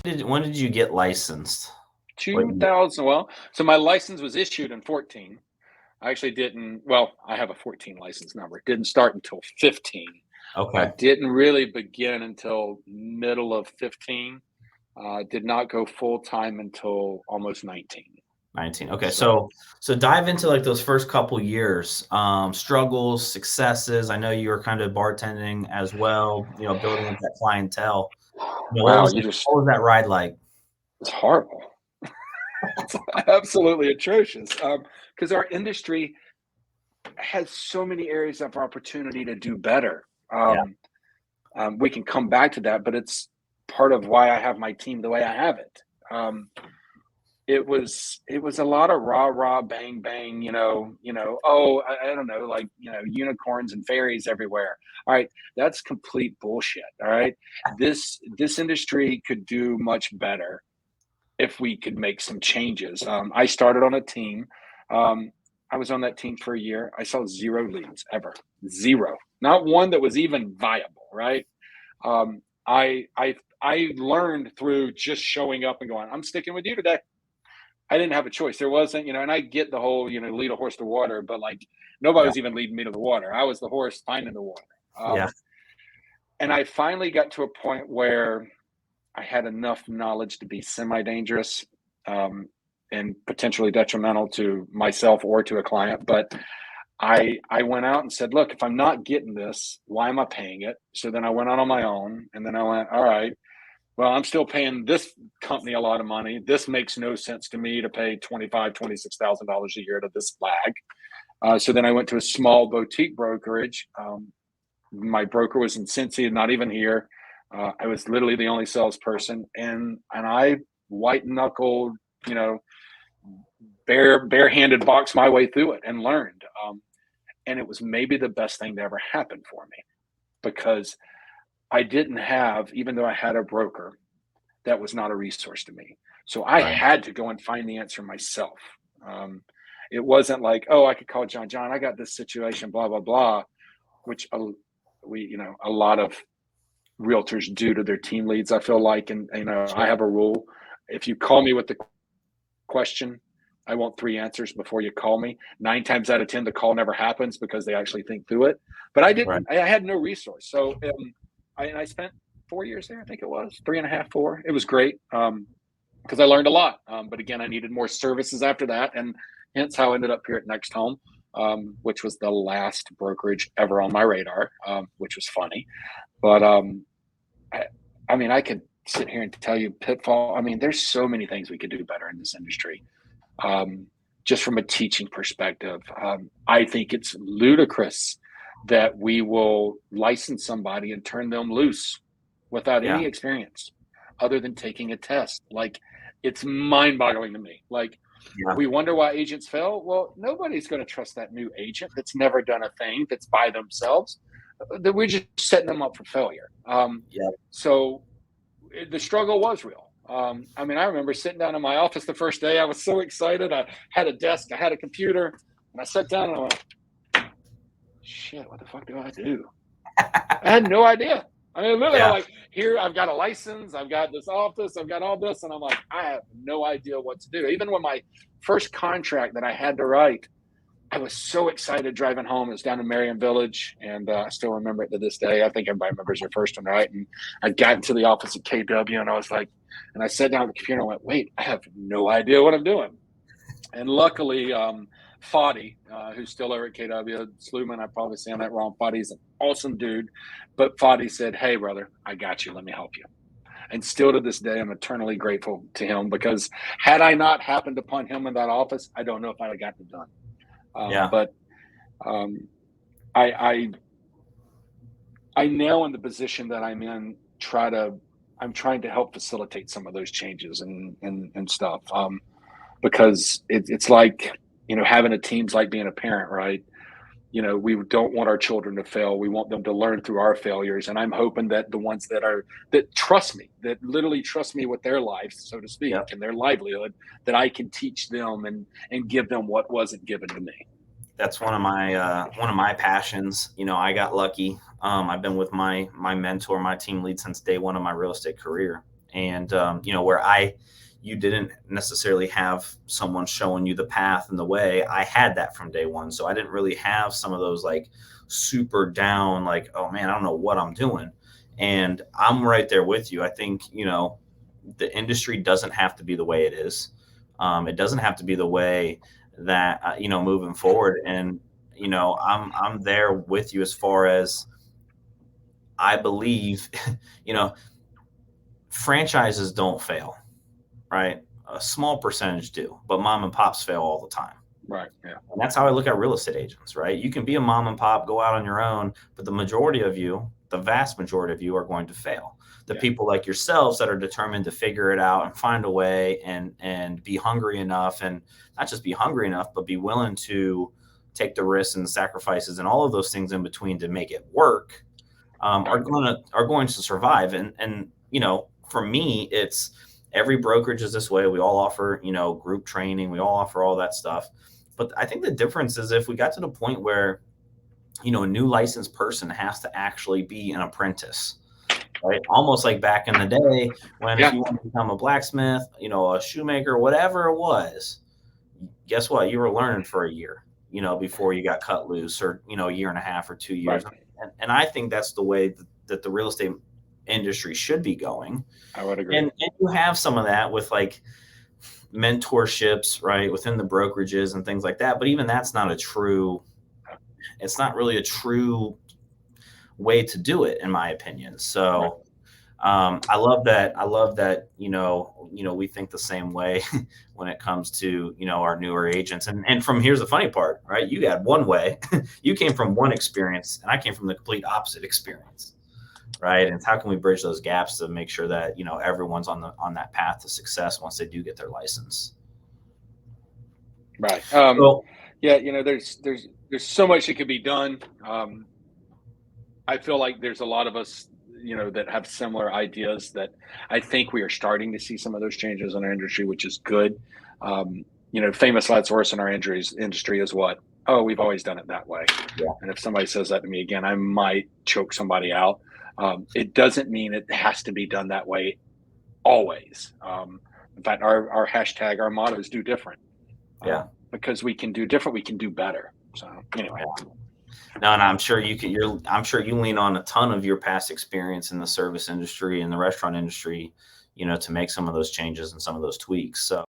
when did you get licensed? 2000. Well, so my license was issued in 14. I actually didn't. Well, I have a 14 license number. It didn't start until 15. Okay. Didn't really begin until middle of 15. Did not go full time until almost 19. 19. Okay. So dive into like those first couple years, struggles, successes. I know you were kind of bartending as well, building up that clientele. Wow, What was that ride like? it's horrible. It's absolutely atrocious. Because our industry has so many areas of opportunity to do better. We can come back to that, but it's part of why I have my team the way I have it. It was a lot of rah bang bang, oh, I don't know, like, unicorns and fairies everywhere. All right, that's complete bullshit. All right, this industry could do much better if we could make some changes. I started on a team. I was on that team for a year. I saw 0 leads ever, 0, not one that was even viable. Right. I learned through just showing up and going, I'm sticking with you today. I didn't have a choice. There wasn't, and I get the whole, lead a horse to water, but like nobody was even leading me to the water. I was the horse finding the water. And I finally got to a point where I had enough knowledge to be semi-dangerous and potentially detrimental to myself or to a client. But I went out and said, look, if I'm not getting this, why am I paying it? So then I went out on my own, and then I went, all right, well, I'm still paying this company a lot of money. This makes no sense to me to pay $25,000, $26,000 a year to this flag. So then I went to a small boutique brokerage. My broker was in Cincy, not even here. I was literally the only salesperson, and I white knuckled, barehanded boxed my way through it and learned. And it was maybe the best thing to ever happen for me, because I didn't have, even though I had a broker, that was not a resource to me. So I had to go and find the answer myself. It wasn't like, oh, I could call John, I got this situation, blah, blah, blah, which a lot of realtors do to their team leads, I feel like. And, I have a rule. If you call me with the question, I want 3 answers before you call me. 9 times out of 10, the call never happens because they actually think through it. But I didn't, I had no resource. So I spent 4 years there, I think it was 3.5, 4. It was great because I learned a lot. But again, I needed more services after that. And hence how I ended up here at Next Home, which was the last brokerage ever on my radar, which was funny. But I mean, I could sit here and tell you pitfall. I mean, there's so many things we could do better in this industry. Just from a teaching perspective, I think it's ludicrous that we will license somebody and turn them loose without any experience other than taking a test. Like, it's mind-boggling to me. Like, we wonder why agents fail. Well, nobody's going to trust that new agent that's never done a thing, that's by themselves. That we're just setting them up for failure. So the struggle was real. I mean, I remember sitting down in my office the first day. I was so excited. I had a desk, I had a computer, and I sat down and I went, shit, what the fuck do I do? I had no idea. I mean, literally, I'm like, here, I've got a license, I've got this office, I've got all this, and I'm like, I have no idea what to do. Even when my first contract that I had to write, I was so excited driving home. It was down in Marion Village, and I still remember it to this day. I think everybody remembers your first one, right? And I got into the office at KW, and I was like, and I sat down at the computer and I went, wait, I have no idea what I'm doing. And luckily, Foddy, who's still over at KW, Sluman, I'm probably saying that wrong. Foddy's an awesome dude. But Foddy said, hey, brother, I got you. Let me help you. And still to this day, I'm eternally grateful to him, because had I not happened upon him in that office, I don't know if I'd have gotten it done. But I now, in the position that I'm in, I'm trying to help facilitate some of those changes and stuff. Because it's like, having a team's like being a parent, right? We don't want our children to fail. We want them to learn through our failures. And I'm hoping that the ones that trust me, that literally trust me with their life, so to speak, and their livelihood, that I can teach them and give them what wasn't given to me. That's one of my passions. I got lucky. I've been with my mentor, my team lead, since day one of my real estate career. And, where you didn't necessarily have someone showing you the path and the way. I had that from day one. So I didn't really have some of those like super down, like, oh man, I don't know what I'm doing. And I'm right there with you. I think, the industry doesn't have to be the way it is. It doesn't have to be the way that, moving forward. And, I'm there with you as far as I believe, you know, franchises don't fail, right? A small percentage do, but mom and pops fail all the time. Right. Yeah. And that's how I look at real estate agents, right? You can be a mom and pop, go out on your own, but the majority of you, the vast majority of you are going to fail. The people like yourselves that are determined to figure it out and find a way and be hungry enough, and not just be hungry enough, but be willing to take the risks and the sacrifices and all of those things in between to make it work, are going to survive. And for me, it's every brokerage is this way. We all offer, group training. We all offer all that stuff. But I think the difference is if we got to the point where, a new licensed person has to actually be an apprentice, right? Almost like back in the day when if you want to become a blacksmith, a shoemaker, whatever it was, guess what? You were learning for a year, before you got cut loose, or, a year and a half or 2 years. Right. And I think that's the way that the real estate industry should be going. I would agree. And you have some of that with like mentorships, right, within the brokerages and things like that. But even that's not it's not really a true way to do it, in my opinion. So I love that. We think the same way when it comes to, our newer agents. And here's the funny part, right? You had one way, you came from one experience, and I came from the complete opposite experience. Right. And how can we bridge those gaps to make sure that, everyone's on that path to success once they do get their license? Right. Yeah, there's so much that could be done. I feel like there's a lot of us, that have similar ideas, that I think we are starting to see some of those changes in our industry, which is good. Famous last words in our industry is what? Oh, we've always done it that way. Yeah. And if somebody says that to me again, I might choke somebody out. It doesn't mean it has to be done that way always. In fact, our hashtag, our motto is do different. Yeah. Because we can do different, we can do better. So anyway. No, and I'm sure I'm sure you lean on a ton of your past experience in the service industry and the restaurant industry, to make some of those changes and some of those tweaks. So